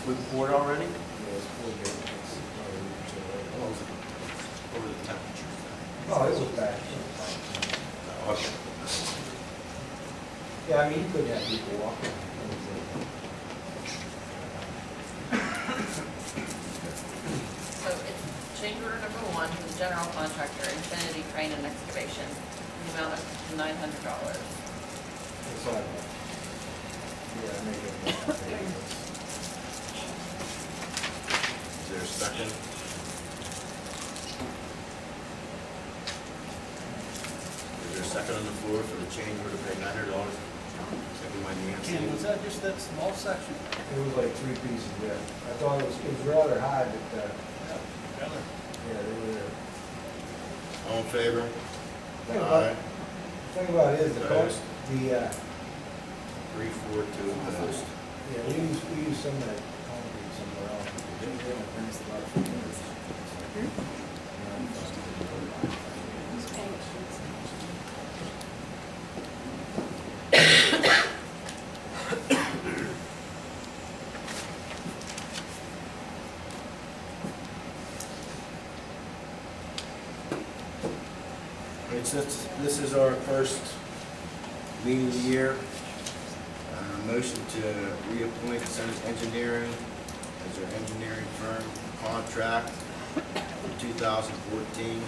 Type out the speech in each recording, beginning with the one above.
With board already? Yeah, it's 4 days. What were the temperatures? Oh, it was bad. Okay. Yeah, I mean, you couldn't have people walking. So it's change order number 1 to the general contractor, Infinity Crane and Excavation, in the amount of $900. It's all right. Yeah, I make it. Is there a second? Is there a second on the floor for the change order to pay $900? Second by Nancy. Ken, was that just that small section? It was like 3 pieces, yeah. I thought it was rather high, but, Really? yeah, they were there. All in favor? Thing about, thing about it is the Opposed? cost, 3, 4, 2 opposed. yeah, we use some of that concrete somewhere else. This is our first meeting of the year. Motion to reappoint Centers Engineering as our engineering firm contract for 2014.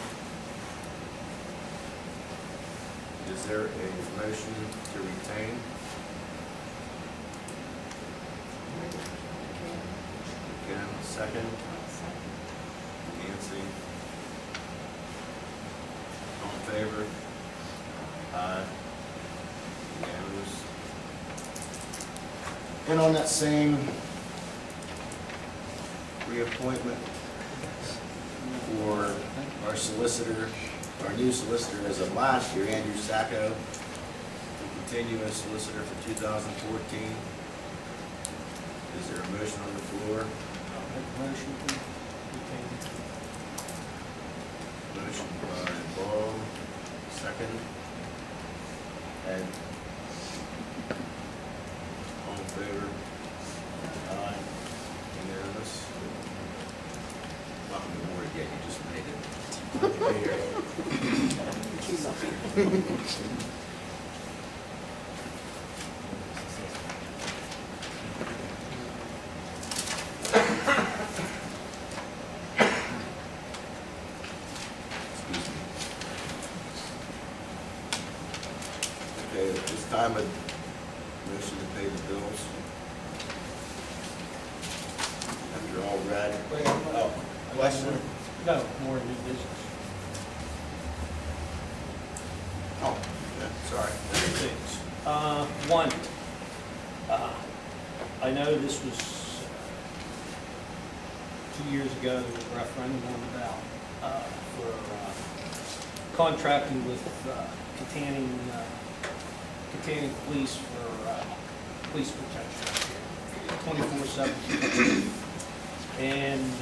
Is there a motion to retain? Ken, second. Nancy. All in favor? Aye. Unanimous. And on that same reappointment for our solicitor, our new solicitor as of last year, Andrew Sacco, to continue as solicitor for 2014. Is there a motion on the floor? I'll make a motion to retain. Motion by Paul, second. Ed. All in favor? Aye. Unanimous. Nothing more to get, you just made Excuse me. Okay, at this time, a motion to pay the bills. After all read. Oh, question? No, more new business. Oh, yeah, sorry. Two things. One, I know this was 2 years ago, there was a referendum on the ballot for contracting with Kittanning Police for police protection, 24/7. And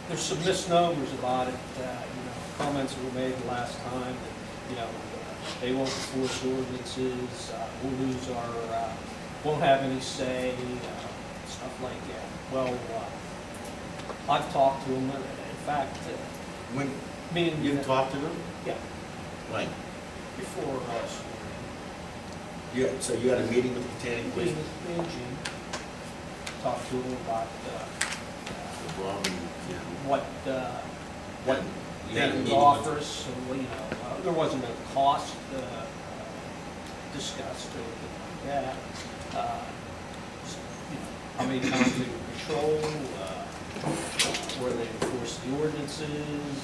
there's some misnomers about it. Comments were made the last time that, they won't enforce ordinances, we'll lose our, won't have any say, stuff like that. Well, I've talked to them, in fact, When me and you talked to them? Yeah, When? before us. So you had a meeting with the Tanning Me Police? and Jim talked to them about Well, what you had a they meeting would with offer us, and, there wasn't a cost discussed or anything like that. How many times they would patrol, where they enforce the ordinances,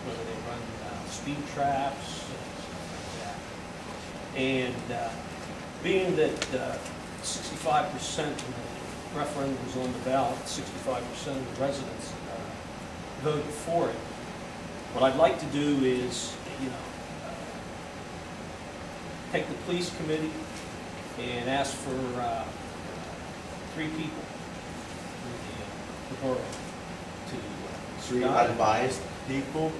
whether they run speed traps, stuff like that. And being that 65%, when the referendum was on the ballot, 65% of the residents voted for it. What I'd like to do is, take the police committee and ask for 3 people in the borough to 3 unbiased people,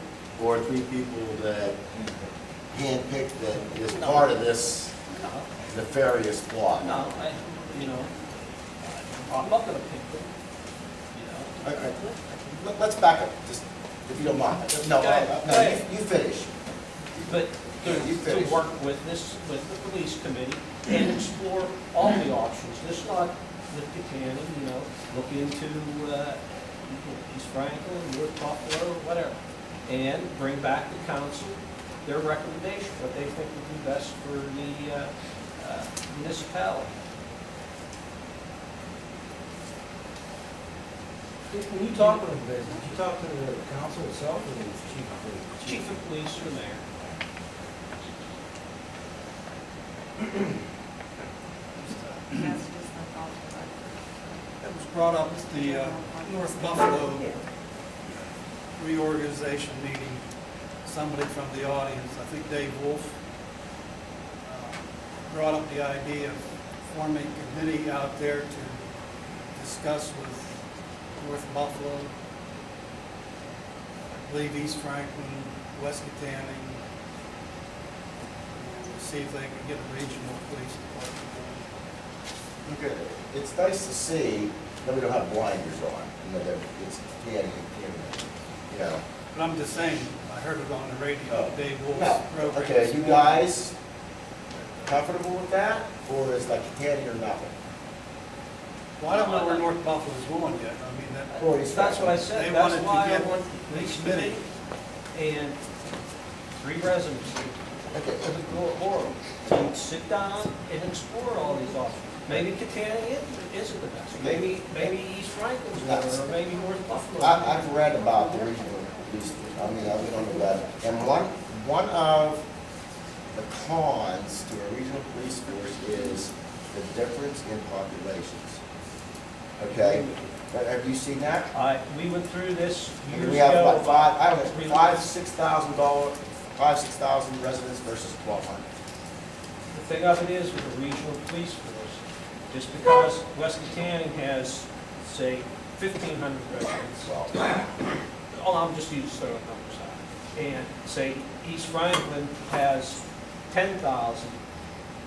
or 3 people that handpicked that is part of this No, nefarious plot? no, you know, I'm not gonna pick them, you know. Okay. Let's back up, just, if you don't mind. No, Go ahead. no, you finish. But You to finish. work with this, with the police committee and explore all the options, just not with Buchanan, you know, look into, East Franklin, North Buffalo, whatever. And bring back to council their recommendation, what they think would be best for the, municipality. When you talk to them, did you talk to the council itself or the chief of police? Chief of police or mayor. Messages like all the It was brought up at the North Buffalo reorganization meeting. Somebody from the audience, I think Dave Wolf, brought up the idea of forming a committee out there to discuss with North Buffalo, I believe East Franklin, Wkcm, and see if they can get a regional police department going. Okay, it's nice to see that we don't have blinders on, you know, that it's candy, you know. But I'm just saying, I heard it on the radio, Oh. Dave Wolf's No, program. okay, you guys comfortable with that, or is like candy or nothing? Well, I don't know where North Buffalo's going yet. I mean, that, Or is That's what I They said, that's wanted to why I get want the police committee. committee and 3 residents Okay, of the borough to sit down and explore all these options. Maybe Buchanan isn't the best, maybe East Franklin's better, or maybe North Buffalo. I've read about the regional police, I mean, I've been on the web, and one of the cons to a regional police force is the difference in populations. Okay, have you seen that? We went through this I mean, years we have ago. about $5,000, $6,000 residents versus 1,200. The thing of it is with the regional police force, just because West Buchanan has, say, 1,500 residents, I'm just using throwing numbers out, and say East Franklin has 10,000,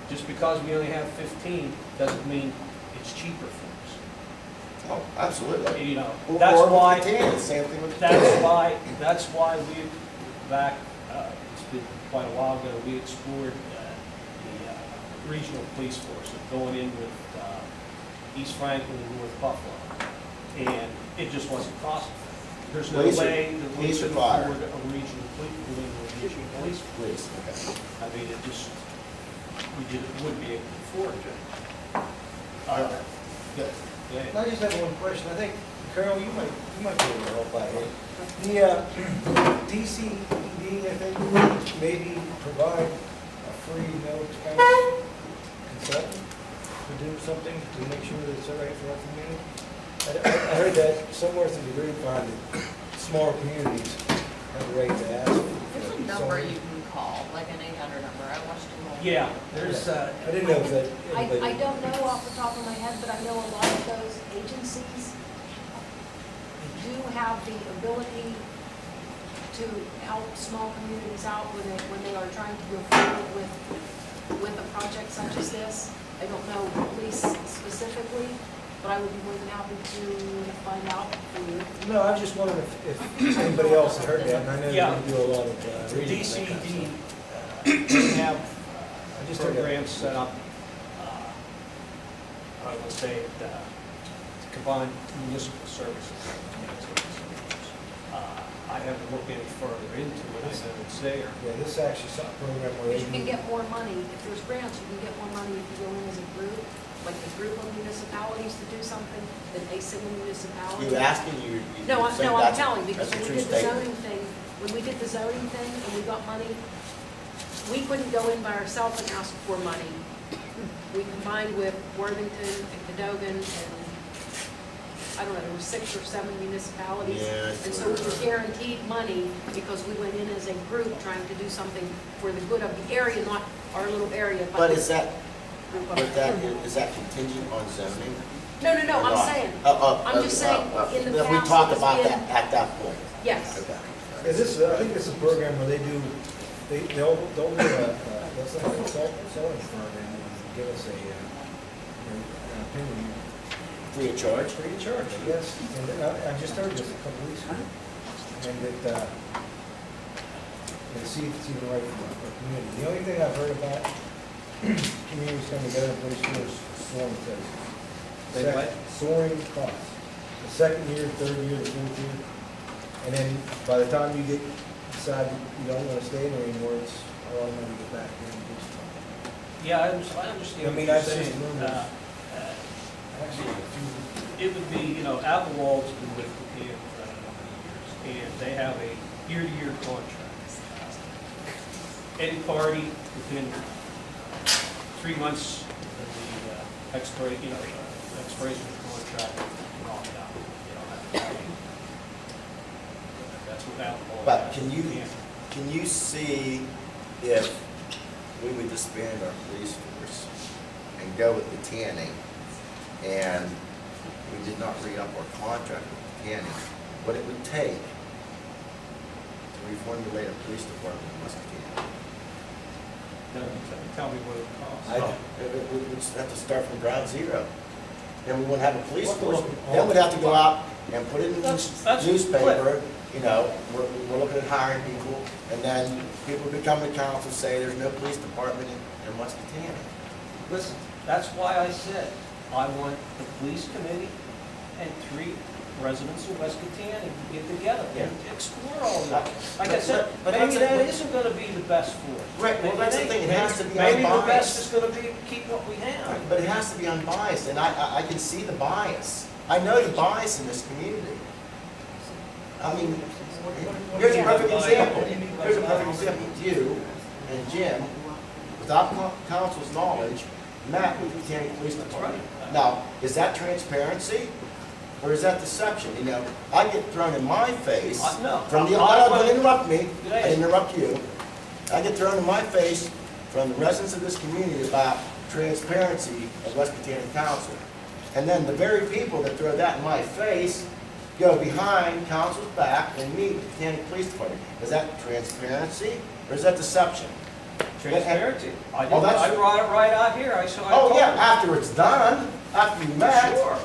just because we only have 15 doesn't mean it's cheaper for Oh, absolutely. us. You know, Or that's with why. Buchanan, same thing with That's Buchanan. why we, back, it's been quite a while ago, we explored the regional police force, of going in with East Franklin and North Buffalo. And it just wasn't possible. There's no Police or- way that we police or could fire? afford a regional police. Please, okay. I mean, it just, wouldn't be able to afford it. All right, good. Yeah. I just have one question. I think, Carol, you might be able to help out here. The DCED, I think, maybe provide a free, no expense consultant to do something to make sure that it's all right for our community. I heard that somewhere through the grapevine, that smaller communities have the right to ask. There's a number you can call, like an 800 number. I watched them all. Yeah, there's, I didn't know if that. I anybody- don't know off the top of my head, but I know a lot of those agencies do have the ability to help small communities out when they are trying to go forward with a project such as this. I don't know police specifically, but I would be more than happy to find out for you. No, I was just wondering if anybody else had heard that, and I know Yeah. you do a lot of the reading. and that kind of DCD, stuff. they have I just heard that. programs set up, I would say, to combine municipal services. I haven't looked any further into it, I know it's there. Yeah, this is actually some program where they You can do. get more money, if there's grants, you can get more money if you go in as a group, like a group of municipalities to do something, than a single municipality. You asking, you No, saying I'm that's a- telling, because that's a when we true did the statement. zoning thing, and we got money, we couldn't go in by ourselves and ask for money. We combined with Worthington and Cadogan and, I don't know, there were 6 or 7 municipalities. Yeah, And so we were guaranteed money because we went in as a group trying to do something for the good of the area, not our little area, but. But is that, group of- but that, is that contingent on zoning? No, or I'm not? saying, I'm just Okay, saying, in the that we past, talked it's about been- that at that point. yes. Okay. Yeah, this, I think this is a program where they'll get a consulting firm and give us a opinion, Free of charge? free of charge, yes. And I just heard this a couple weeks ago. And that, and see if it's even right for our community. The only thing I've heard about communities coming together in place here is soaring prices. They what? Soaring costs. The second year, third year, the fourth year. And then by the time you decide you don't want to stay there anymore, it's a lot of money to get back there and do something. Yeah, I understand I what mean, you're that's just saying. rumors. Actually, it would be, you know, Applewald's been with the PM for a number of years, and they have a year-to-year contract. Any party within 3 months of the expiration of the contract can opt out. They don't have to pay. That's what Applewald. But has. can you see if we would disband our police force and go with the tanning, and we did not re-up our contract with the tanning, what it would take to reformulate a police department in Wkcm? Tell me what it costs. We would have to start from ground zero. Then we wouldn't have a police What the force. look- Then we'd have to go out and put it in the That's newspaper, you know, we're looking at hiring people, and then people would come to council and say, there's no police department in Wkcm. Listen, that's why I said, I want the police committee and 3 residents of Wkcm to get together and explore all of that. Like I said, But maybe that's that a- isn't gonna be the best for us. Right, well, that's the thing, it has to be Maybe the unbiased. best is gonna be keep what we have. But it has to be unbiased, and I can see the bias. I know the bias in this community. I mean, here's a perfect example. Here's a perfect example. You and Jim, without council's knowledge, met with the County Police Department. Now, is that transparency, or is that deception? You know, I get thrown in my face No. from the, don't interrupt me, I didn't interrupt you. I get thrown in my face from the residents of this community about transparency of Wkcm Council. And then the very people that throw that in my face go behind council's back and meet with the County Police Department. Is that transparency, or is that deception? Transparency. I Oh, that's- I brought it right out here, I saw. I Oh, told yeah, you. after it's done, after you met. Sure.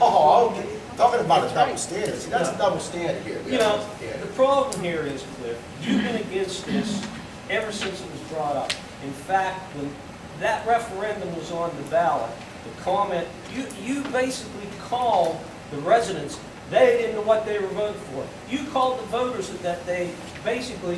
Oh, okay. Talking about a double standard. See, that's a double standard here. You know, Yeah. the problem here is, Cliff, you've been against this ever since it was brought up. In fact, when that referendum was on the ballot, the comment, you basically called the residents, they didn't know what they were voting for. You called the voters that they basically,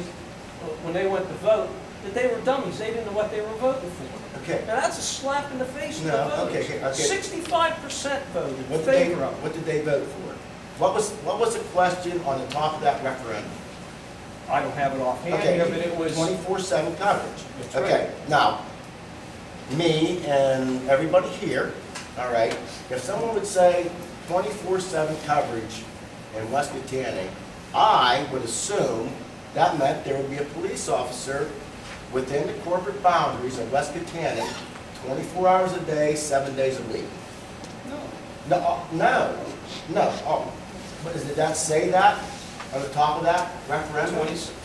when they went to vote, that they were dummies, they didn't know what they were voting for. Okay. Now, that's a slap in the face to the No, voters. okay, okay. 65% voted in What did they, favor of it. what did they vote for? What was the question on the top of that referendum? I don't have it offhand, Okay, here, but it was. 24/7 coverage. That's right. Okay, now, me and everybody here, all right, if someone would say 24/7 coverage in Wkcm, I would assume that meant there would be a police officer within the corporate boundaries of Wkcm, 24 hours a day, 7 days a week. No. Oh, but did that say that on the top of that referendum?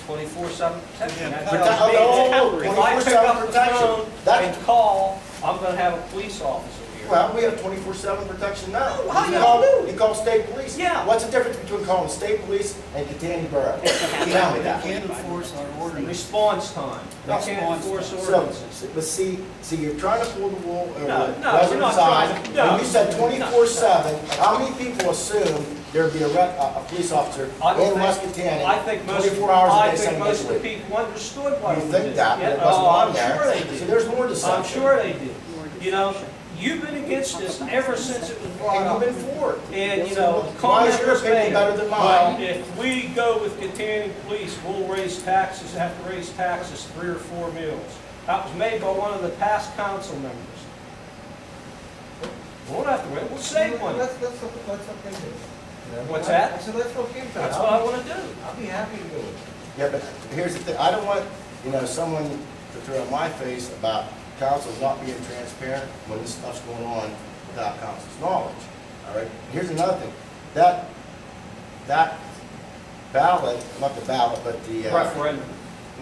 24/7 protection. That Protect- tells me oh, that if I pick 24/7 up the protection. phone That- and call, I'm gonna have a police officer here. Well, we have 24/7 protection now. Oh, how You you call- do? You call state police. Yeah. What's the difference between calling state police and Catania Borough? Tell me We that. can't enforce our ordinance. Response time. They can't Response enforce time. ordinances. But see, you're trying to pull the wool over No, the no, we're residents' not eyes. trying to- no. When you said 24/7, how many people assume there'd be a police officer I don't in think- Wkcm I think most, 24 hours a I day, think 7 most days of a the week? people understood why You we think did that, it. but it Yeah, wasn't oh, on I'm there. sure they So did. there's more deception. I'm sure they did. You know, you've been against this ever since it was brought And up. you've been for it. And, you know, the Why is comment your was opinion made, better than well, mine? if we go with Catania Police, we'll raise taxes, have to raise taxes 3 or 4 mills. That was made by one of the past council members. We won't have to wait, we'll save money. Let's look into it. What's that? I said, let's look into it. That's what I want to do. I'll be happy to do it. Yeah, but here's the thing, I don't want, someone to throw in my face about council not being transparent when this stuff's going on without council's knowledge, all right? Here's another thing, that ballot, not the ballot, but the, Referendum.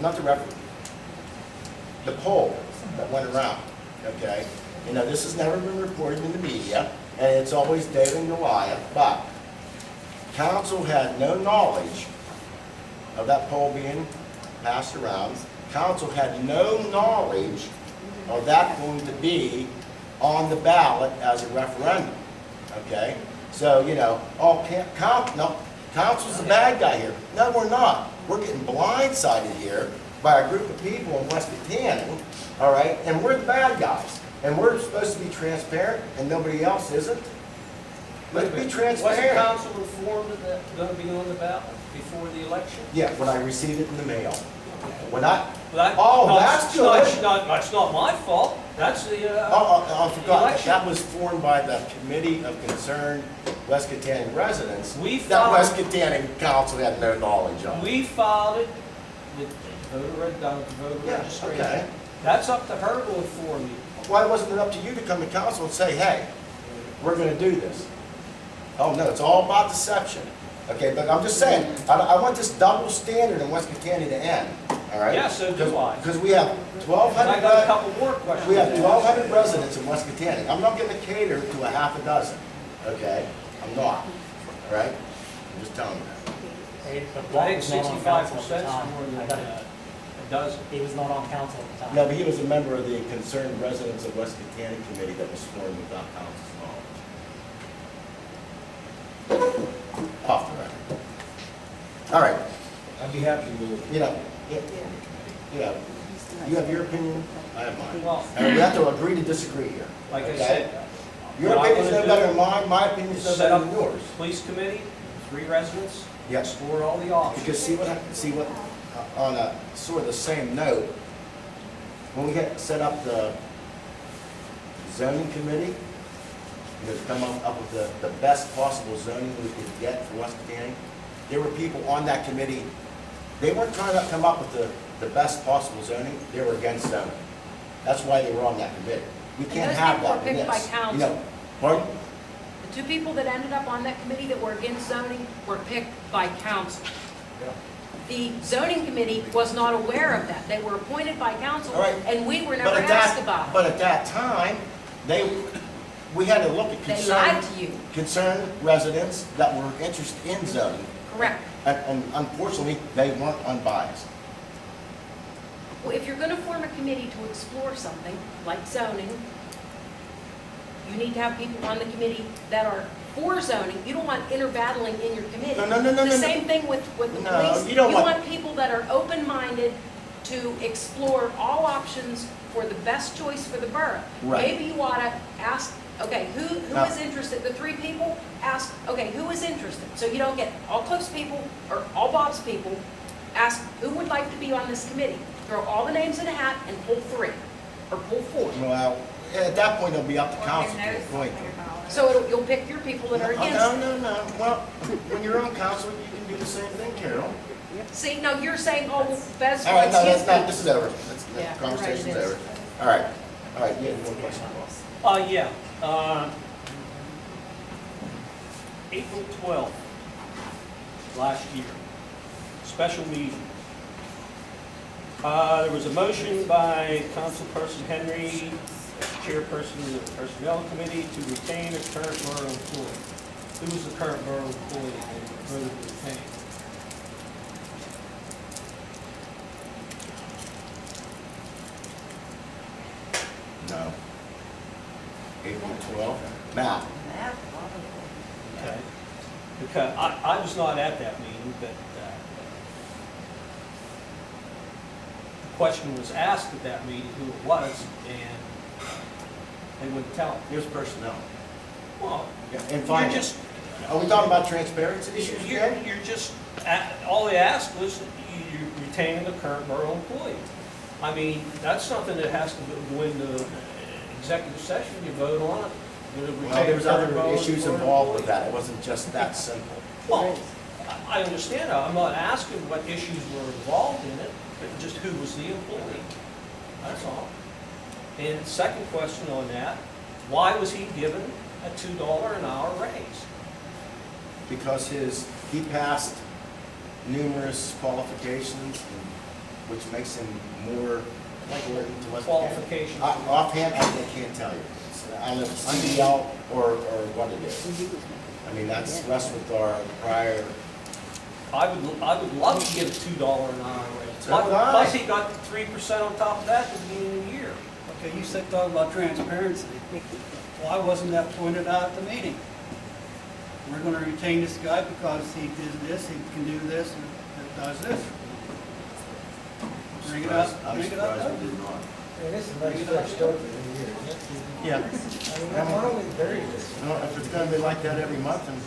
not the referendum, the poll that went around, okay? You know, this has never been reported in the media, and it's always David and Goliath, but council had no knowledge of that poll being passed around. Council had no knowledge of that going to be on the ballot as a referendum, okay? So, you know, oh, no, council's the bad guy here. No, we're not. We're getting blindsided here by a group of people in West Buchanan, all right? And we're the bad guys. And we're supposed to be transparent, and nobody else isn't. Let's be Wasn't transparent. council informed that that's going to be on the ballot before the election? Yeah, when I received it in the mail. When I, Well, oh, no, that's it's good. That's not my fault. That's the, I forgot, election. that was formed by the Committee of Concerned West Kittanning Residents. We That filed- West Kittanning Council had no knowledge of. we filed it with voter Yeah, registration. okay. That's up to her to inform you. Why wasn't it up to you to come to council and say, hey, we're gonna do this? Oh, no, it's all about deception. Okay, but I'm just saying, I want this double standard in West Kittanning to end, all right? Yeah, so do I. Because we have And I 1,200, got a couple more questions. we have 1,200 residents in West Kittanning. I'm not gonna cater to a half a dozen, okay? I'm not, all right? I'm just telling you that. I think 65% is more than a dozen. He was not on council at the time. No, but he was a member of the Concerned Residents of West Kittanning Committee that was formed without council's knowledge. Off the record. All right, I'd be happy to move. you know, you have your opinion, I have mine. Well, And we have to agree to disagree here. like I okay? said, Your what I opinion's no wanna better do than mine, my opinion's no set better up than yours. police committee, 3 residents, Yes. explore all the options. Because see what, on a sort of the same note, when we had set up the zoning committee, you know, to come up with the best possible zoning we could get for West Kittanning, there were people on that committee, they weren't trying to come up with the best possible zoning, they were against zoning. That's why they were on that committee. We can't those have people were that in picked by this. council. You know, pardon? The 2 people that ended up on that committee that were against zoning were picked by council. The zoning committee was not aware of that. They were appointed by council, All right. and we were But never at asked that, about it. but at that time, we had to look at They lied concerned, to you, concerned residents that were interested in zoning. correct. And unfortunately, they weren't unbiased. Well, if you're gonna form a committee to explore something, like zoning, you need to have people on the committee that are for zoning. You don't want interbattling in your committee. No. The same thing with the No, police. you don't want- want people that are open-minded to explore all options for the best choice for the borough. Right. Maybe you ought to ask, okay, who No. is interested? The 3 people, ask, okay, who is interested? So you don't get all Cliff's people or all Bob's people. Ask who would like to be on this committee. Throw all the names in a hat and pull 3 or pull 4. Well, at that point, it'll be up to council to appoint them. So you'll pick your people that are against it. No. Well, when you're on council, you can do the same thing, Carol. See, now you're saying, oh, well, Bez All right, wants no, his that's not, people. this is over. Yeah, you're right, Conversation's it is. over. All right, you have one question. Yeah, April 12th, last year, special meeting. There was a motion by Councilperson Henry, chairperson of the Personnel Committee, to retain a current borough employee. Who was the current borough employee that voted to retain? No. April 12th. Matt. Okay. Because I was not at that meeting, but the question was asked at that meeting who it was, and they wouldn't tell. Here's personnel. Well, And you're finance. just, Are we talking about transparency issues again? you're just, all they asked was you retaining a current borough employee. I mean, that's something that has to go into executive session, you vote on it. You're gonna Well, retain a there's current other borough issues employee. involved with that. It wasn't just that simple. Well, I understand that. I'm not asking what issues were involved in it, but just who was the employee. That's all. And second question on that, why was he given a $2 an hour raise? Because he passed numerous qualifications, which makes him more Like To what- qualifications? Offhand, I can't tell you. I don't know if it's CDL or what it is. I mean, that's rests with our prior, I would love to get a $2 an hour raise. So would I. Plus, he got 3% on top of that at the beginning of the year. Okay, you said talk about transparency. Why wasn't that pointed out at the meeting? We're gonna retain this guy because he did this, he can do this, and does this. Bring it up, I'm bring it up. surprised we did not. And this is a nice fresh start for the year, isn't it? Yeah. I mean, why don't we bury this? No, if it's gonna be like that every month, then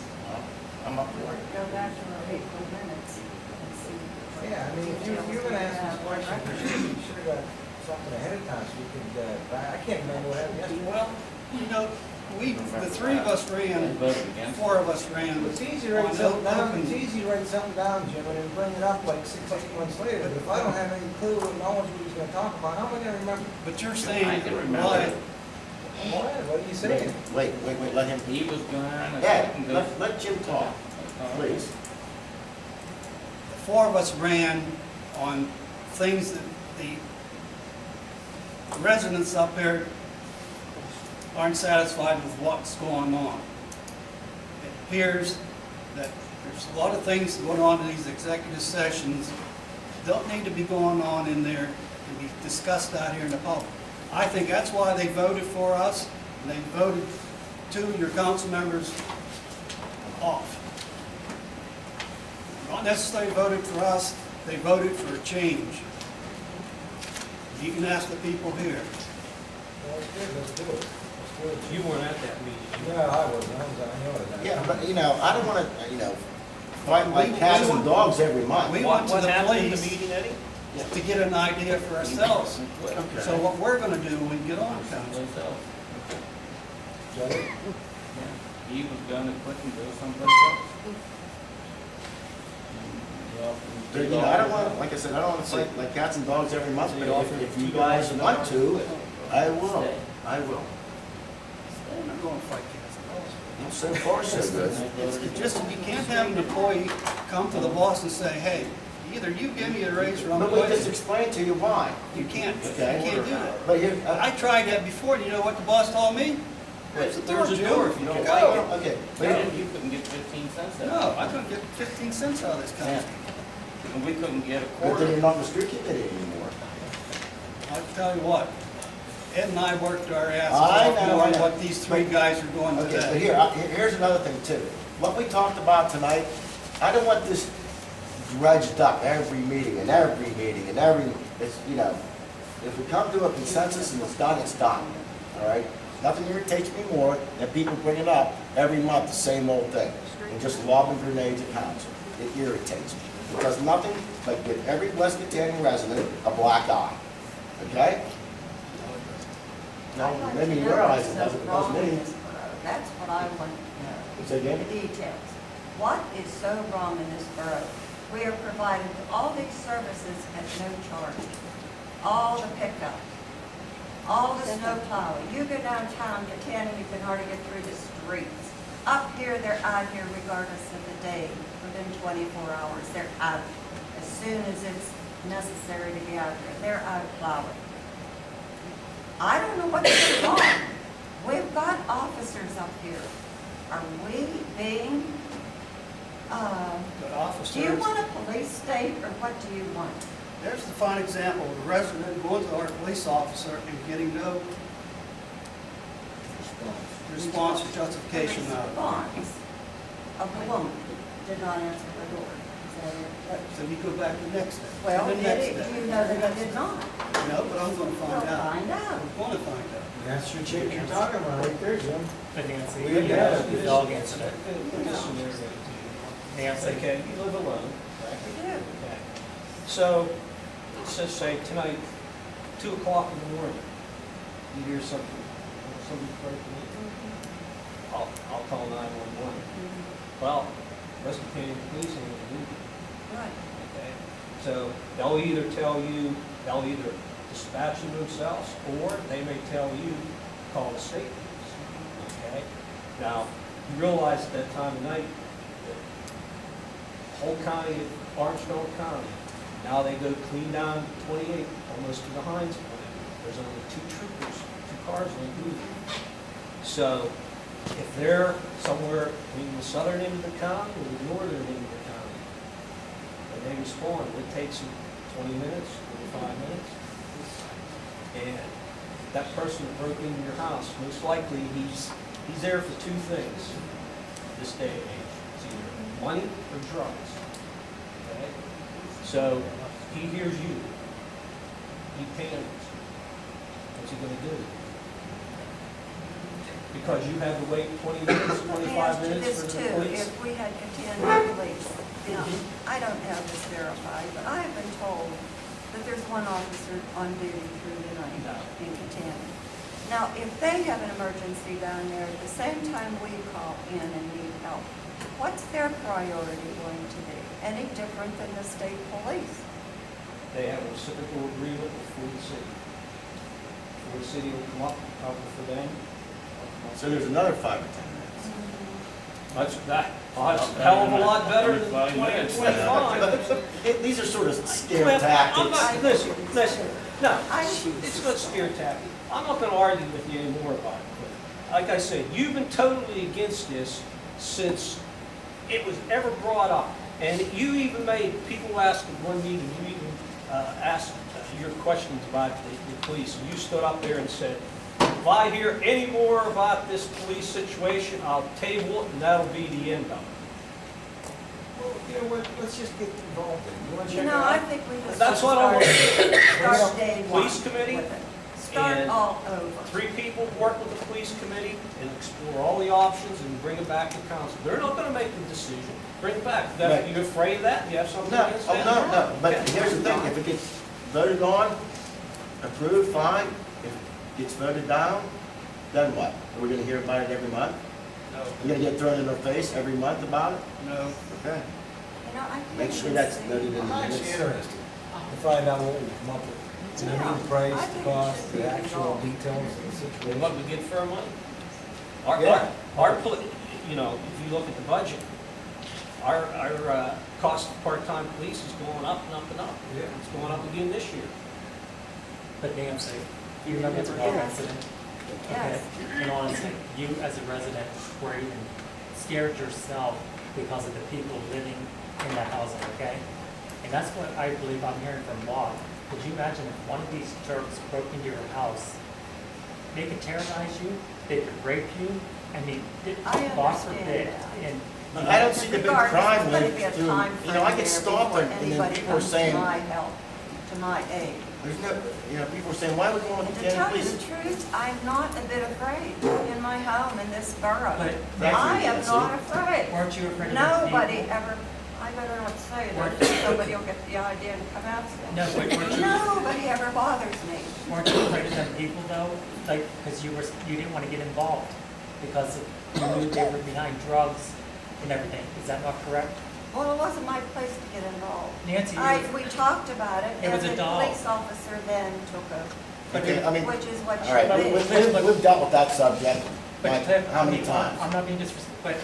I'm up for it. Go back to our April minutes and see. Yeah, I mean, if you're gonna ask this question, you should have got something ahead of time so you could, I can't remember what happened yesterday. Well, you know, the three of us ran, four of us ran. It's easy to write something down, it's easy to write something down, Jim, and then bring it up like 6, 8 months later. But if I don't have any clue what knowledge we was gonna talk about, how am I gonna remember? But you're saying, remember. What are you saying? Wait, let him. He was gone. Ed, let Jim talk, please. the four of us ran on things that the residents up there aren't satisfied with what's going on. It appears that there's a lot of things going on in these executive sessions don't need to be going on in there and be discussed out here in the public. I think that's why they voted for us, and they voted two of your council members off. Not necessarily voted for us, they voted for a change. You can ask the people here. Well, it's good, let's do it. Let's do it. You weren't at that meeting. No, I wasn't, I know it. Yeah, but I don't wanna, fight like cats and dogs every month. We What went to the happened in the police meeting, Eddie? to get an idea for ourselves. Okay. So what we're gonna do when we get on council. Joe? He was gonna quit and go someplace else. But, I don't want, like I said, I don't want to fight like cats and dogs every month, but if you guys want to, I will. I'm not gonna fight cats and dogs. Well, so far, so good. It's just, you can't have an employee come to the boss and say, hey, either you give me a raise or I'm But we just quitting. explained to you why. You can't, you Okay. can't do that. But you, I tried that before, and you know what the boss told me? There's a door if you don't Go. like it. okay. And you couldn't get 15 cents out No, of it. I couldn't get 15 cents out of this Yeah. country. And we couldn't get a But then quarter. you're not in the street committee anymore. I'll tell you what, Ed and I worked our asses I off know, I doing know. what these three guys are doing Okay, but today. here's another thing too. What we talked about tonight, I don't want this dredged up every meeting and every meeting and it's, if we come to a consensus and it's done, all right? Nothing irritates me more than people bringing up every month the same old thing and just lobbing grenades at council. It irritates me. It does nothing but give every West Catania resident a black eye, okay? No, maybe you realize it doesn't, it does me. That's what I want to know. Say again? The details. What is so wrong in this borough? We are providing all these services at no charge. All the pickup, all the snow plowing. You go downtown, Catania, you can hardly get through the streets. Up here, they're out here regardless of the day, within 24 hours. They're out as soon as it's necessary to be out there. They're out plowing. I don't know what's wrong. We've got officers up here. Are we being, But do you officers, want a police state or what do you want? there's the fine example of a resident going to our police officer and getting no response or justification The out of response of the woman did not answer the door. Is that it? it. So you go back the next day. Well, the next do day. you know that he did not? No, but I'm gonna Well, find out. find out. I'm gonna find out. That's your chick you're talking about right there, Jim. Nancy. We have The dog incident. Nancy, okay, you live alone. We do. Okay. So, let's just say tonight, 2 o'clock in the morning, you hear something breaking in. I'll call 911. Well, West Virginia Police ain't gonna do it. Right. Okay? So they'll either dispatch them themselves, or they may tell you, call the state police. Okay? Now, you realize at that time of night, that the whole county, Orange County, now they go clean down 28, almost to the Heinz plant. there's only 2 troopers, 2 cars on duty. So if they're somewhere in the southern end of the county or the northern end of the county, and they respond, it takes them 20 minutes, 25 minutes. And that person that broke into your house, most likely he's there for 2 things this day and age. It's either money or drugs. Okay? So he hears you. He panics. What's he gonna do? Because you had to wait 20 minutes, 25 minutes for the police? If we had Katanning police, now, I don't have this verified, but I have been told that there's one officer on duty through the night No. in Katanning. Now, if they have an emergency down there at the same time we call in and need help, what's their priority going to be? Any different than the state police? They have a reciprocal agreement with Ford City. Ford City will come up and cover for them. So there's another 5 or 10 minutes. That's a hell of a lot better than 20, 25. These are sort of scare I'm tactics. not, listen, no, it's not scare tactic. I'm not gonna argue with you anymore about it. But like I said, you've been totally against this since it was ever brought up. And you even made, people asked at one meeting, you even asked your questions about the police. And you stood up there and said, if I hear any more about this police situation, I'll table it and that'll be the end of it. Well, you know what, let's just get involved in it. You wanna check You it know, I out? think we just. That's what I want. Start day one. Police committee with it. Start and all over. 3 people work with the police committee and explore all the options and bring it back to council. They're not gonna make the decision. Bring it back. Right. You afraid of that? You have something No, against oh, that? no, but Okay. here's the thing, if it gets voted on, approved, fine. If it gets voted down, then what? Are we gonna hear about it every month? No, We're gonna get thrown in our face every month about it? no. Okay. You know, I can't Make sure even that's see- noted in the I'm actually minutes. interested to find out what we come up with. You know, Yeah, the price, I the think it cost, should be the actual involved. details of the And situation. what we get for our money? Our, Yeah. you know, if you look at the budget, our cost of part-time police is going up and up and up. Yeah. It's going up again this year. But Nancy, you remember the dog Yes. incident? Yes. Okay. And honestly, you as a resident were even scared yourself because of the people living in that housing, okay? And that's what I believe I'm hearing from Bob. Could you imagine if one of these jerks broke into your house? They could terrorize you, they could rape you, I mean, I God understand forbid. that. And I don't see the big Regardless, crime there's with gotta be a doing, time you know, I frame get there stopped before and then anybody people are comes to saying, my help, to my aid. there's no, you know, people are saying, why are we going And with to the tell you police? the truth, I'm not a bit afraid in my home in this borough. But I am Nancy. not afraid. weren't you afraid of those Nobody people? ever, I better not say Weren't- that, somebody will get the idea and come after me. No, but weren't you, Nobody ever bothers me. weren't you afraid of them people though? Like, because you didn't want to get involved because you knew they were behind drugs and everything. Is that not correct? Well, it wasn't my place to get involved. Nancy, We talked about it, It and was a the dog. police officer then took over, Okay, I mean, which is what all right, should be. we've dealt with that subject, but like, Cliff, how I many mean, times? I'm not being disrespectful, but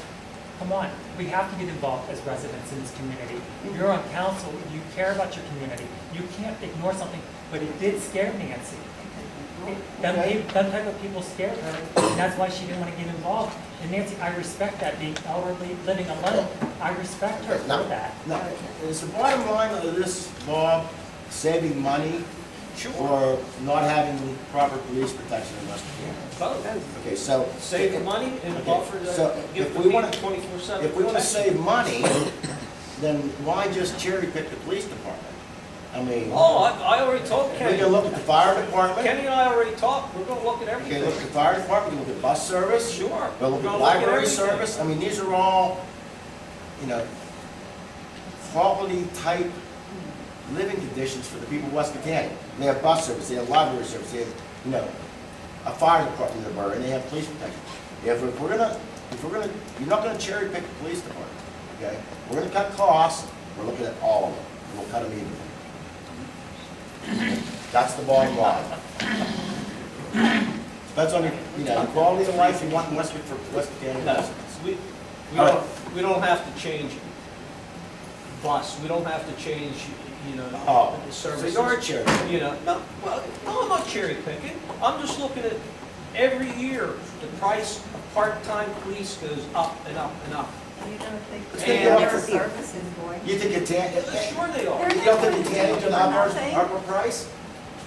come on, we have to get involved as residents in this community. You're on council, you care about your community. You can't ignore something, but it did scare Nancy. That type of people scared her, and that's why she didn't want to get involved. And Nancy, I respect that, being elderly, living alone, I respect her for that. No, is the bottom line of this, Bob, saving money or not having proper police protection in West Virginia? Both. Okay, so, Save the money and Okay, buffer so the, give if the we people wanna- 24/7 if we want to protection. save money, then why just cherry pick the police department? I mean, Oh, I already told we Kenny. can look at the fire department, Kenny and I already talked. We're gonna look at we can everything. look at the fire department, we can look at bus service, Sure. we'll look We're at gonna look at library everything. service. I mean, these are all, you know, quality type living conditions for the people of West Virginia. They have bus service, they have library service, they have, you know, a fire department in the borough, and they have police protection. If we're gonna, you're not gonna cherry pick the police department, okay? We're gonna cut costs, we're looking at all of them, and we'll cut them evenly. That's the bottom line. Depends on, you know, the quality of life you want in for West Virginia No, residents. we don't have to change bus. We don't have to change, you know, Oh, the so services. you're a cherry. You know, no, well, no, I'm not cherry picking. I'm just looking at every year, the price of part-time police goes up and up and up. You don't think It's that gonna go their up. service is going? You think Sure they are. you don't think Katanning can up Nothing. our price?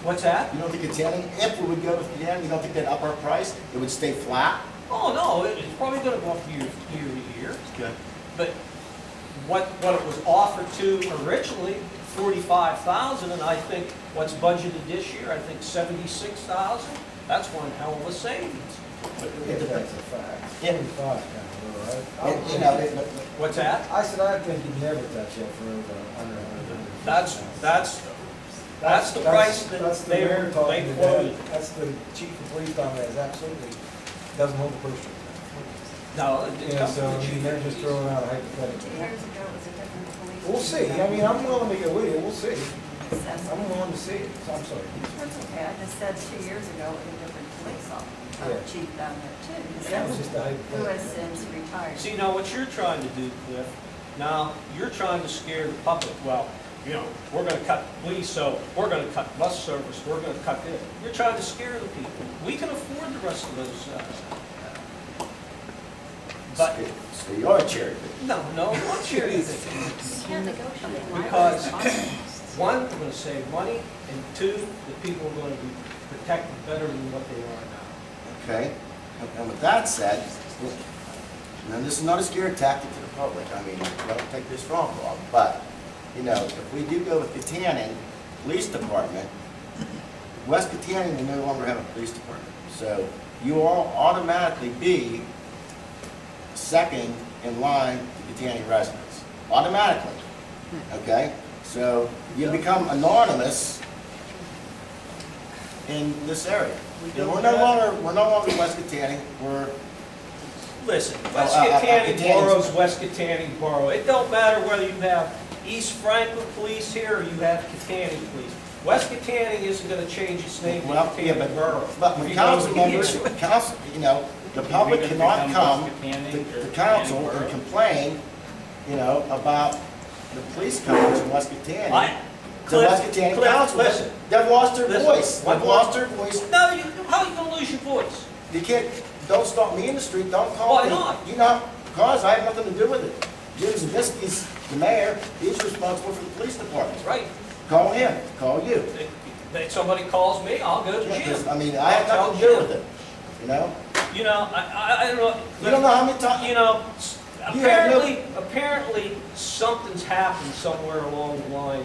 What's that? You don't think Katanning, if we would go with Katanning, you don't think they'd up our price? It would stay flat? Oh, no, it's probably gonna go up year to year. Okay. But what it was offered to originally, 45,000, and I think what's budgeted this year, I think 76,000, that's one hell of a savings. If that's a fact. Yeah. 45 kind of, all right? You know, What's that? I said, I think you'd never touch that for under 100. That's the price that That's the they mayor talking to quoted. that. That's the chief of police talking, that is absolutely, doesn't hold the purse string. No, it Yeah, comes so, from I the mean, chief. they're just throwing out a 2 hypothetical. years ago, it was a different police. We'll see, I mean, I'm willing to go with you, we'll see. Assessment. I'm willing to see it, so I'm sorry. That's okay, I just said 2 years ago, it was a different police Yeah. chief down there too. That was just a Who has hypothetical. since retired. See, now what you're trying to do, Cliff, now you're trying to scare the public. Well, you know, we're gonna cut police, so we're gonna cut bus service, we're gonna cut this. You're trying to scare the people. We can afford the rest of those, but, so you're a cherry picker. no, not cherry picking. Can't negotiate. Because, one, we're gonna save money, and two, the people are gonna be protected better than what they are now. Okay, and with that said, and this is not a scare tactic to the public, I mean, don't take this wrong, Bob, but, you know, if we do go with Katanning Police Department, West Katanning will no longer have a police department. So you all automatically be second in line to Katanning residents, automatically, okay? So you become anonymous in this area. We're no longer West Katanning, we're, Listen, West Katanning- Katanning Borough's West Katanning Borough. It don't matter whether you have East Franklin Police here or you have Katanning Police. West Katanning isn't gonna change its name to well, yeah, Katanning Borough. but when council members, you know, the public cannot come to council and complain, you know, about the police coverage in West Katanning. The West Katanning Cliff, council, listen. they've lost their Listen, voice, one they've more- lost their voice. No, how are you gonna lose your voice? You can't, don't stop me in the street, don't call Why me. not? You know, because I have nothing to do with it. Jim Zabisky's the mayor, he's responsible for the police department. That's right. Call him, call you. If somebody calls me, I'll go to Yeah, 'cause, Jim. I mean, I have nothing to do with it, you know? You know, I don't know. You don't know how many times, You know, You have no- apparently something's happened somewhere along the line,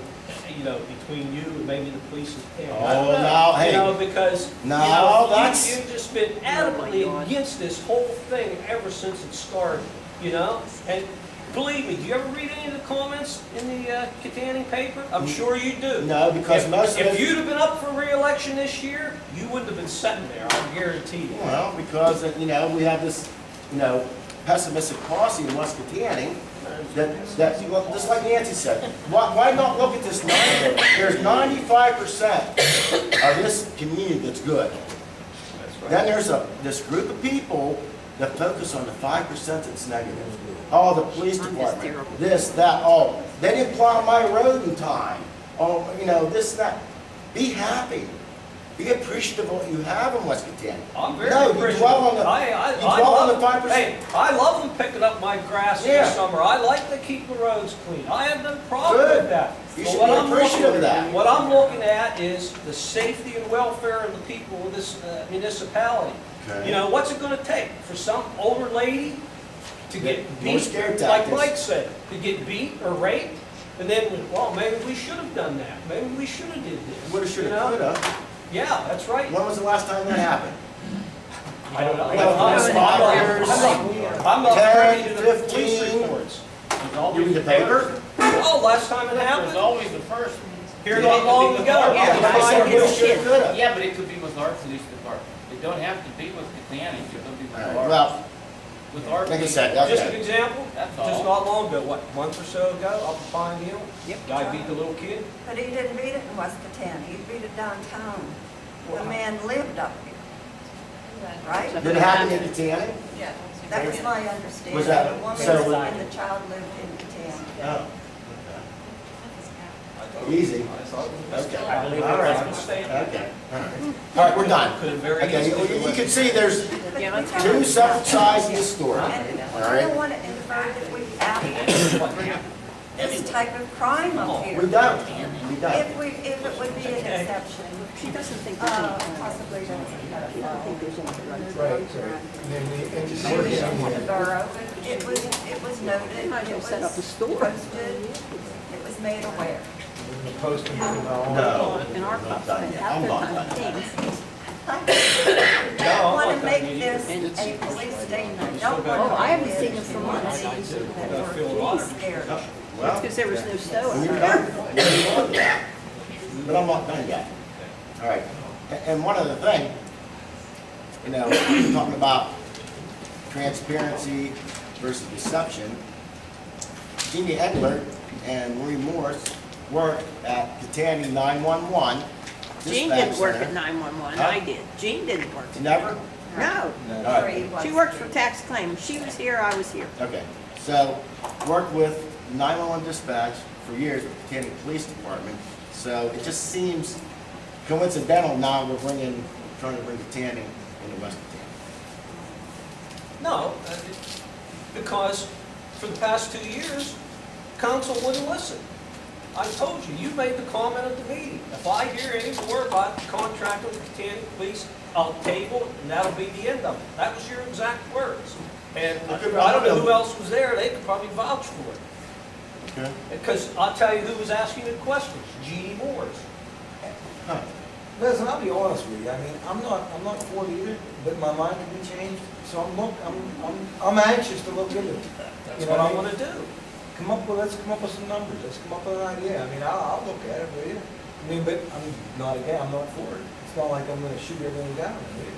you know, between you and maybe the police and him. I don't Oh, know. now, hey. You know, because, you No, know, that's- you've just been adamantly against this whole thing ever since it started, you know? And believe me, do you ever read any of the comments in the Katanning paper? I'm sure you do. no, because most of If it. you'd have been up for re-election this year, you wouldn't have been sitting there, I guarantee you. Well, because, you know, we have this, you know, pessimistic policy in West Katanning, that, well, just like Nancy said, why not look at this number? There's 95% of this community that's good. Then there's this group of people that focus on the 5% that's negative. Oh, the police department, this, that, oh, they didn't plow my road in time. Oh, you know, this, that. Be happy. Be appreciative of what you have in West Katanning. I'm very No, you appreciative. dwell on the, I you dwell on the love, 5%. hey, I love them picking up my grass in Yeah. the summer. I like to keep the roads clean. I have no problem Good. with that. You But should what be I'm appreciative looking- of that. What I'm looking at is the safety and welfare of the people of this municipality. Okay. You know, what's it gonna take for some older lady to get More beat, scare like tactics. Mike said, to get beat or raped? And then, well, maybe we should have done that. Maybe we should have did this. Woulda, shoulda, you know? coulda. Yeah, that's right. When was the last time that happened? I don't know. Last 5 years, I'm not 10, privy to the police 15. reports. You read the paper? Oh, last time it There's happened, always the first. here not long ago. Yeah, I said woulda, shoulda, coulda. Yeah, but it could be with our police department. It don't have to be with Katanning, it could be with All right, ours. well, With our like I police. said, Just an okay. example, That's just all. not long ago, what, a month or so ago, up in Pine Hill? Guy beat the little kid. But he didn't beat it in West Katanning, he beat it downtown. The man lived up here, right? Did it happen in Katanning? Yeah. That was my understanding. Was that- The woman so- and the child lived in Katanning. Oh. Easy. Okay. I believe All that's right. a mistake. Okay. All right, we're done. Could have very Okay, easily. you can see there's Yeah, let's go. two separate sides of the story. And All I don't right? want to infer that we have this type of crime up here. We don't. We don't. If it would be an exception. She doesn't think Possibly she doesn't think there's any drugs Right, around. And then maybe the in the borough, it was noted, Might as well it set up a was store. posted, it was made aware. posting from now on. No. In our I'm club, not done spend yet. half I'm their not time done on yet. things. Don't want I'm to not make done this either. a police state. I still don't got- want Oh, to I haven't make seen it them for months. that Gotta fill the we're water. scared. It's Well, because there was no snow when you're up done, there. you're done with that. But I'm not done yet. All right. And one other thing, you know, talking about transparency versus deception, Jeannie Egbert and Marie Morris work at Catani 911 Jean dispatch didn't work center. at 911, Huh? I did. Jean didn't work. Never? No, All right. she worked for tax claim. She was here, I was here. Okay, so worked with 911 dispatch for years with the Catani Police Department. So it just seems coincidental now we're trying to bring Catani into West Catani. No, because for the past 2 years, council wouldn't listen. I told you, you made the comment at the meeting. If I hear any more about the contract with the Catani Police, I'll table it, and that'll be the end of it. That was your exact words. And I don't know who else was there, they could probably vouch for it. Okay. Because I'll tell you who was asking the questions, Jeannie Moores. Huh. Listen, I'll be honest with you, I mean, I'm not for it either, but my mind can be changed, so I'm anxious to look into it. That's You know what I I mean? want to do. Let's come up with some numbers, let's come up with an idea, I mean, I'll look at it with you. I mean, but I'm not for it. It's not like I'm gonna shoot everything down with you.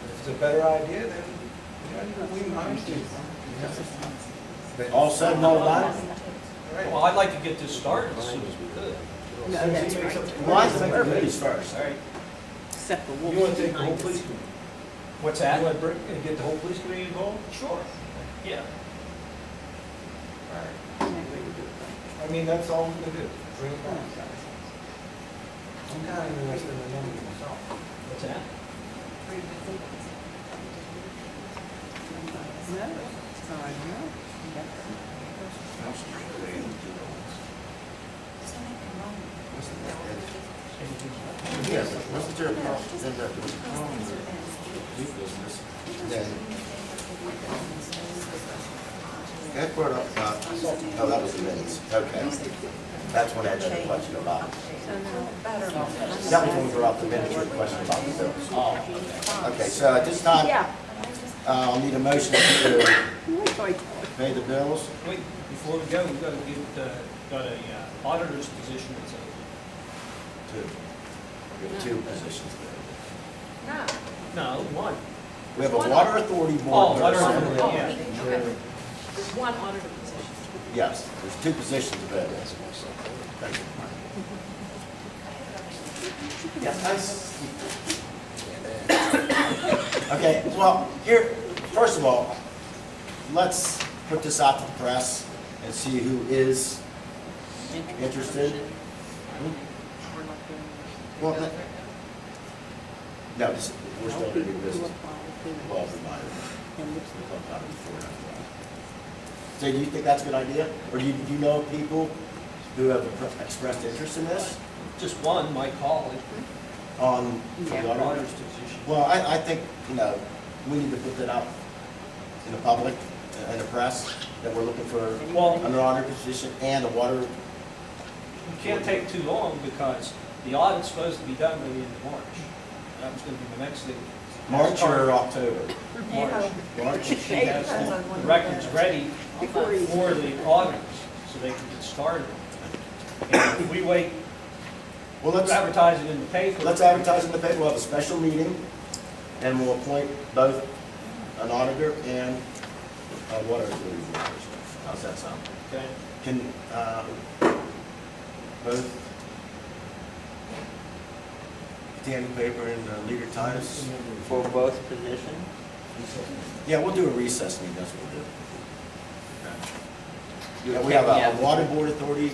If it's a better idea, then, you know, we might do. But All said and all done? Well, I'd like to get this started as soon as we could. No, that's right. Well, I think the ladies first. All right. Except for You Wolf. wanna take the whole police committee? What's You that? wanna bring, and get the whole police committee involved? Sure. Yeah. I mean, that's all I'm gonna do, bring it back. I'm kinda interested in the numbers myself. What's that? No, I don't know. Yes, wasn't there a problem in that there was new business? Then Ed brought up, oh, that was the minutes, okay. That's when Ed had a question about, Better. that was when we brought up the minutes, your question about the bills. Okay, so at this time, Yeah. I'll need a motion to What do I tell her? pay the bills. Wait, before we go, we've got to get, got a auditor's position that's open. We have two positions there. No. No, one. We have a water authority Oh, board water person. authority, Oh, yeah. okay. There's one auditor position. Yes, there's two positions available. Thank you. Okay, well, here, first of all, let's put this out to the press and see who is interested. We're not doing. Well, bills that- right No, this- we're still in new business. Well, Well, we might have. and it's- We'll talk about it before and after. So do you think that's a good idea? Or do you know people who have expressed interest in this Just one, my colleague, on the Yeah. auditor's auditor's position. Well, I think, you know, we need to put that out in the public, in the press, that we're looking for Well, an auditor position and a water. you can't take too long because the audit's supposed to be done by the end of March. That was going to be the next thing. March or October? March. March. She has the records ready Before he- for the auditors, so they can get started. And if we wait, Well, let's advertise it in the paper. advertise in the paper, we'll have a special meeting, and we'll appoint both an auditor and a water authority board person. How's that sound? Okay. Can, both Danny Paper and Leader Times? For both positions? Yeah, we'll do a recess meeting, that's what we'll do. Yeah, we have a water board authority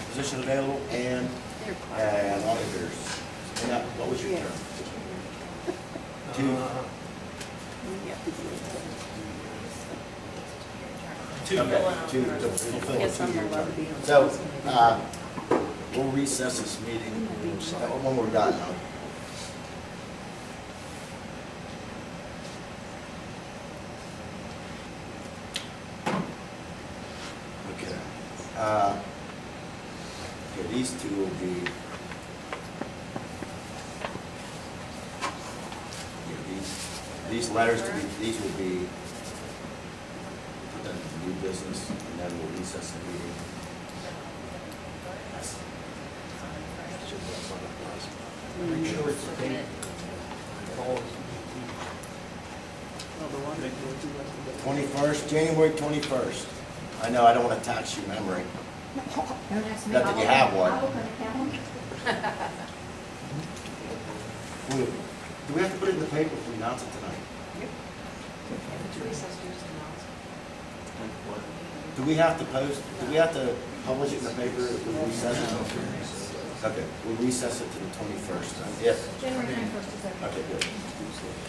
position available, and auditors. And that, what was your term? Two. Okay, to fulfill a Guess I'm two-year allowed to term. be on. So, we'll recess this meeting when we're done. Okay. Okay, these two will be. Yeah, these letters to be, these will be put in new business, and then we'll recess the meeting. Make sure it's the date. Well, the one that goes to us. 21st, January 21st. I know, I don't want to tax your memory. Not that you have one. Do we have to put it in the paper if we announce it tonight? Do we have to post, do we have to publish it in the paper if we recess it? Okay, we'll recess it to the 21st. Yes. January 21st is okay. Okay, good.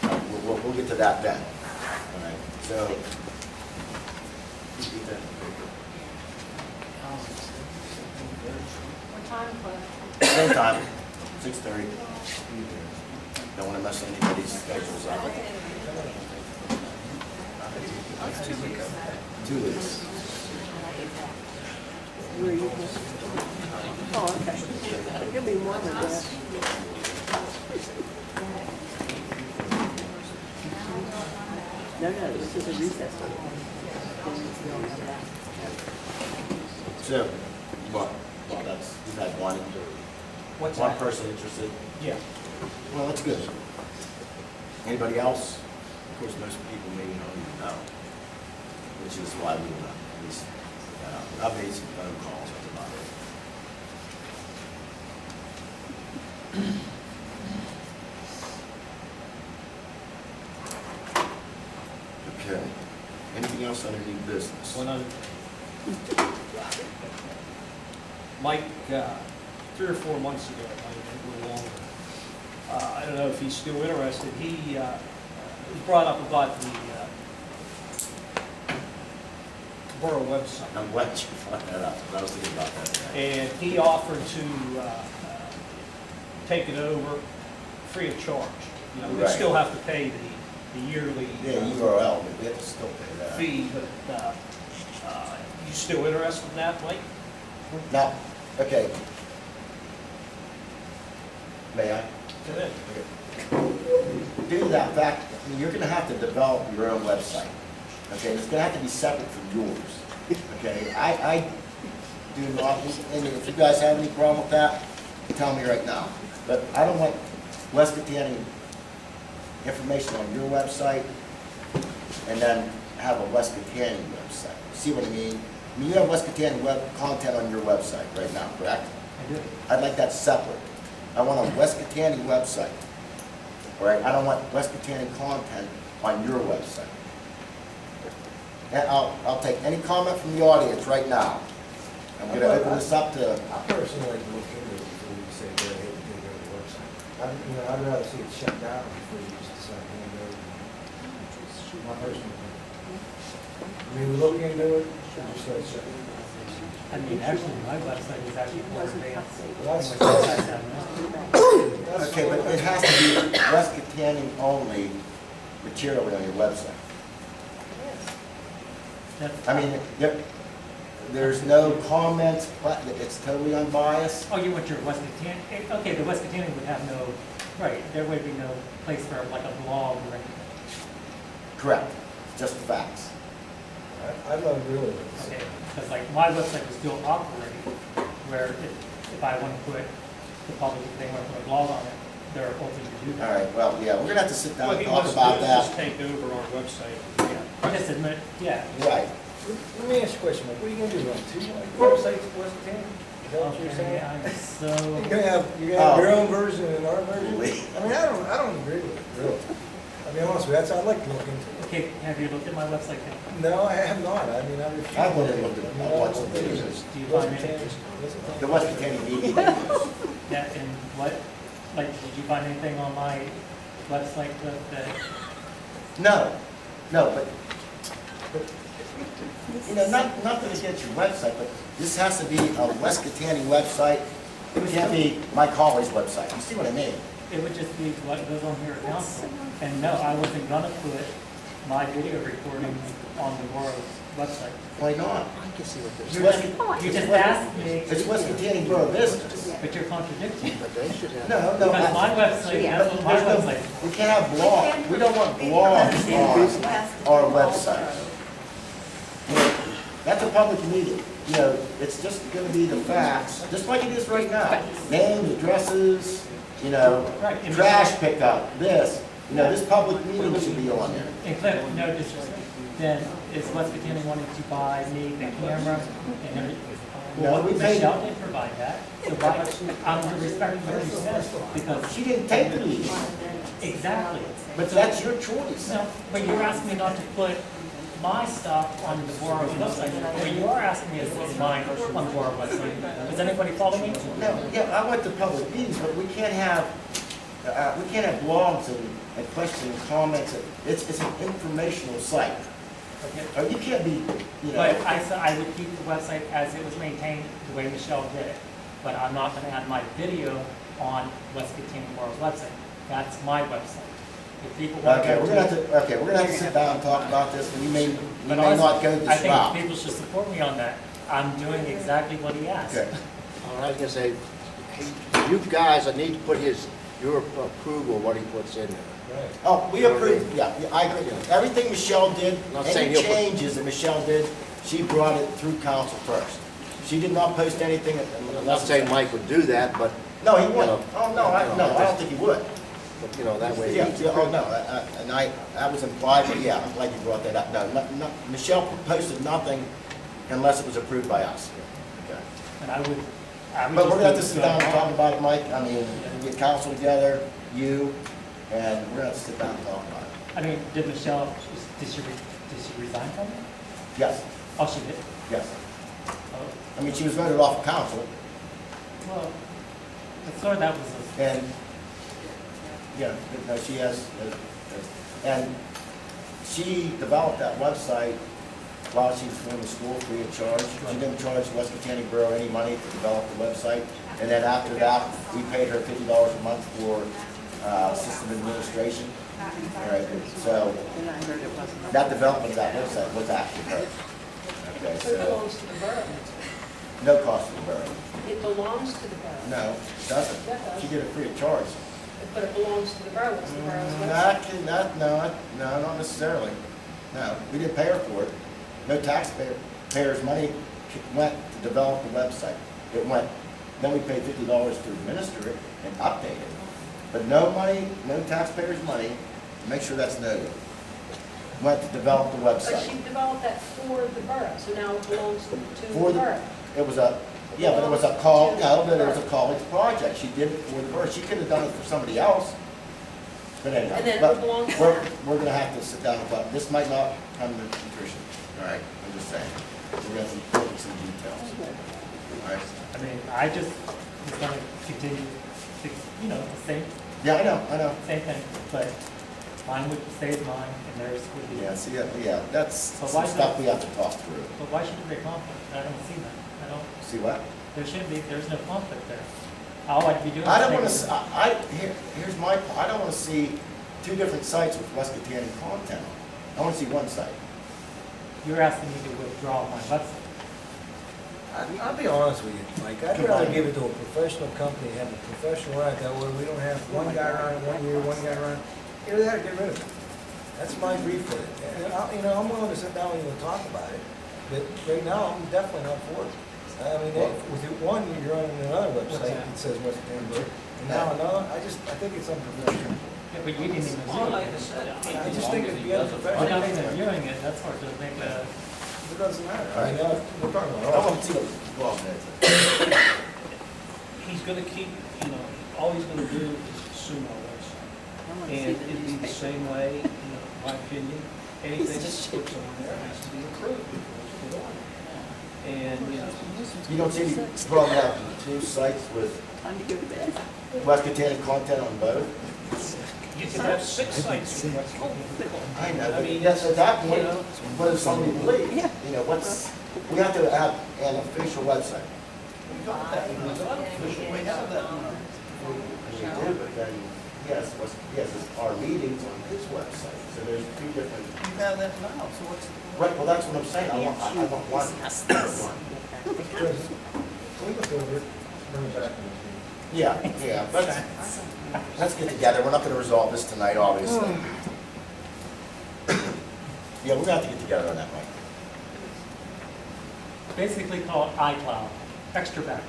All right, we'll get to that then. All right, so. Keep that in the paper. What time, Cliff? Same time, 6:30. Don't want to mess anybody's schedules up. 2 weeks. Where are you going? Oh, okay. It'll be more than that. No, this is a recess. So, well, that's, you've had one What's one that? person interested. Yeah. Well, that's good. Anybody else? Of course, most people maybe don't even know, which is why we want to at least, I've made some phone calls about it. Okay. Anything else under new business? One other. Mike, 3 or 4 months ago, it might have been a little longer, I don't know if he's still interested, he was brought up about the borough website. I'm glad you brought that up, 'cause I was thinking about that today. And he offered to take it over free of charge. You know, we Right. still have to pay the yearly Yeah, URL, but we have to still pay that. fee, but you still interested in that, Mike? Now, okay. May I? Go ahead. Due to that fact, I mean, you're gonna have to develop your own website, okay? It's gonna have to be separate from yours, okay? I do not, and if you guys have any problem with that, tell me right now. But I don't want West Catania information on your website and then have a West Catania website. See what I mean? I mean, you have West Catania web content on your website right now, correct? I do. I'd like that separate. I want a West Catania website, all right? I don't want West Catania content on your website. And I'll take any comment from the audience right now. I'm gonna open this up to, I personally look into it before you say go ahead and take over the website. I'd rather see it shut down before you just decide to hand it over. My personal opinion. I mean, we look into it, just let it shut down. I mean, actually, my website is actually more advanced. okay, but it has to be West Catania only materially on your website. That's- I mean, there's no comments, but it's totally unbiased. Oh, you want your West Catania, okay, the West Catania would have no, right, there would be no place for like a blog or anything. Correct, just the facts. I'd love really. Okay, because like my website was still operating, where if I want to put the public, if they want to put a blog on it, they're open to do All that. right, well, yeah, we're gonna have to sit down What and he talk wants to about do is just that. take over our website. Just admit, yeah. Right, Let me ask you a question, Mike. What are you gonna do, run two websites, West Catania? Is that what you're Okay, saying? I'm so, You're gonna have your own version and our version? Really? I mean, I don't agree with it, really. I mean, honestly, that's, I'd like to look into it. Okay, have you looked at my website yet? No, I have not. I mean, I refuse. I wouldn't look at it. I watched the videos. Do you What's find the anything? change? The West County media videos. Yeah, and what, like, did you find anything on my website that, No, but, you know, not that against your website, but this has to be a West County website. It can't be Mike Hawley's website. You see what I mean? it would just be what goes on here at council? And no, I wasn't gonna put my video recordings on the world's website. Why not? I can see what they're It's saying, West, You just asked me, it's West County Borough business. but you're contradicting. but they should have. No, Because I- my website, that's what my There's no- website. We can't have blog, we don't want blogs on our website. You know, that's a public meeting, you know, it's just gonna be the facts, just like it is right now. Names, addresses, you know, Right, and- trash pickup, this, you know, this public meeting should be on there. And Cliff, no disrespect, then is West Virginia wanting to buy me the camera and everything? No, Well, we paid- Michelle did provide that, so why, I'm respecting what you said, because, She didn't take the meeting, exactly. but that's your choice. No, but you're asking me not to put my stuff on the Borough website, or you are asking me to put mine on the Borough website. Does anybody follow me? No, yeah, I went to public meetings, but we can't have blogs and questions and comments. It's an informational site. Okay. Or you can't be, you know. But I said I would keep the website as it was maintained, the way Michelle did it. But I'm not gonna add my video on West Virginia Borough's website. That's my website. If people want to Okay, go we're gonna have to, we're gonna have to sit down and talk about this, and we may But not go honestly, I this route. think people should support me on that. I'm doing exactly what he asked. Okay. I was gonna say, you guys, I need to put your approval, what he puts in there. Right. Oh, we approve, yeah, I agree. Everything Michelle did, Not saying any you'll put- changes that Michelle did, she brought it through council first. She did not post anything I'm unless. not saying Mike would do that, but, No, he you wouldn't. know, Oh, no, I don't think he would. but, you know, that way. Yeah, yeah, oh, no, and that was implied, but yeah, I'm glad you brought that up. No, Michelle posted nothing unless it was approved by us. Okay. And I would But we're gonna have to just sit down and talk about it, Mike. I mean, get council together, you, and we're gonna have to sit down and talk about it. I mean, did Michelle, did she resign from it? Yes, Oh, she did? yes. Oh, I mean, she was voted off of council, well, I thought that was and, yeah, no, she has, and she developed that website while she was going to school free of charge. She didn't charge West County Borough any money to develop the website. And then after that, we paid her $50 a month for system administration. All right, so And I heard it wasn't. that development of that website was actually her. Okay, It so, belongs to the borough. no cost to the borough. It belongs to the borough. No, it doesn't. She did it free of charge. But it belongs to the borough, it's the borough's website. No, not necessarily. No, we didn't pay her for it. No taxpayers' money went to develop the website. It went, then we paid $50 to administer it and update it. But no money, no taxpayers' money, make sure that's noted, went to develop the But she website. developed that for the borough, so now it belongs to For the the- borough. It was a, yeah, but it was a college project. She did it for the borough. She could have done it for somebody else. But anyhow, And then it but belongs to we're, her. we're gonna have to sit down and talk. This might not come to fruition, all right? I'm just saying. We're gonna have to look at some details, all right? I mean, I just was gonna continue to, you know, the Yeah, I know. same thing, but mine would stay as mine and theirs would be. Yeah, see, yeah, that's But some why stuff not? we have to talk through. But why should there be conflict? I don't see that. I don't, See what? there shouldn't be, there's no conflict there. All I'd be doing is. I don't wanna, taking- here's my, I don't wanna see two different sites with West County content. I wanna see one site. You're asking me to withdraw my website. I'll be honest with you, Mike, I'd rather give it to a professional company, have a professional run, that way we don't have one guy running 1 year, one guy running. Either that or get rid of it. That's my brief for it. And you know, I'm willing to sit down and even talk about it, but right now, I'm definitely not for it. I mean, with one, you're running another website that says West Denver, and now another, I think it's unprofessional. Yeah, but you didn't even Well, view like it. I said, I just think it'd be Without unprofessional. even viewing it, that's hard to make a, It doesn't matter. I mean, we're talking I about. wanna see what, well, He's gonna keep, you know, all he's gonna do is assume our website. And it'd be the same way, you know, my opinion, anything that's put on there has to be approved before it's put on there. And, you know, You don't see any problem having two sites with Wkcm content on both? you can have 6 sites with what's called. I know, I but mean, yes, at that point, you know, what does somebody believe? You know, we have to have an official website. We got that, we got it official, we have that now. And we do, but then, yes, it's our meetings on his website, so there's two different, You have that now, so what's? right, well, that's what I'm saying, I want one. One. Can we look over it, bring it back to the meeting? Yeah, let's get together, we're not gonna resolve this tonight, obviously. Yeah, we're gonna have to get together on that one. Basically call it iCloud, extra backup.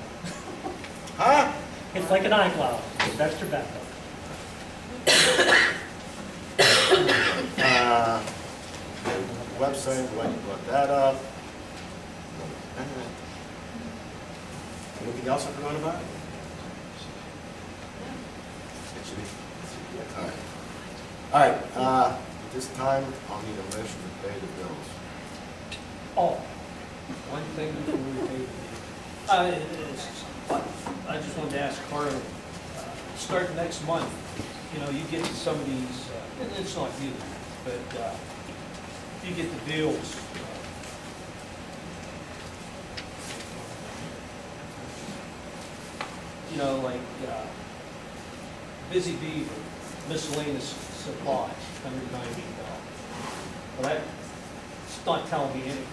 Huh? It's like an iCloud, with extra backup. Website, why you brought that up? Anything else I forgot about? All right, at this time, I'll need a motion to pay the bills. Oh, one thing before we pay the bill. I just wanted to ask Carter, starting next month, you know, you get some of these, and it's not you, but you get the bills. You know, like Busy Beaver, miscellaneous supplies, $190. Well, that's not telling me anything.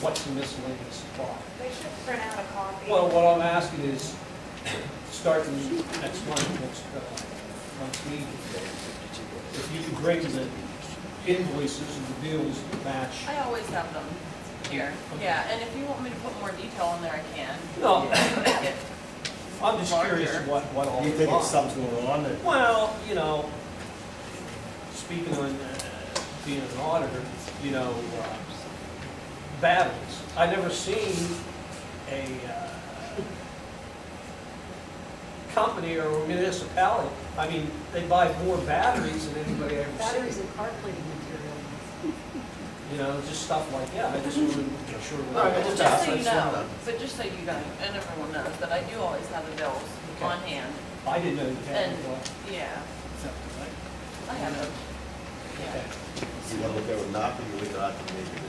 What's the miscellaneous supply? They should print out a copy. Well, what I'm asking is, starting next month, next meeting, if you could bring the invoices and the bills that match. I always have them here, yeah, and if you want me to put more detail on there, I can. No. Make it I'm just curious larger. what all. Do you think it's something going on that? Well, you know, speaking on being an auditor, you know, batteries. I never seen a company or municipality, I mean, they buy more batteries than anybody ever Batteries seen. and car cleaning material. You know, just stuff like that. I just wanted to make sure. All right, Just just so you ask, know, but just so you know, and everyone knows, that I do always have the bills Okay. on hand, I didn't know you had and, one. yeah, Accepted, right? I have them. Okay. Yeah. You want to look over knock or you wait till after the meeting?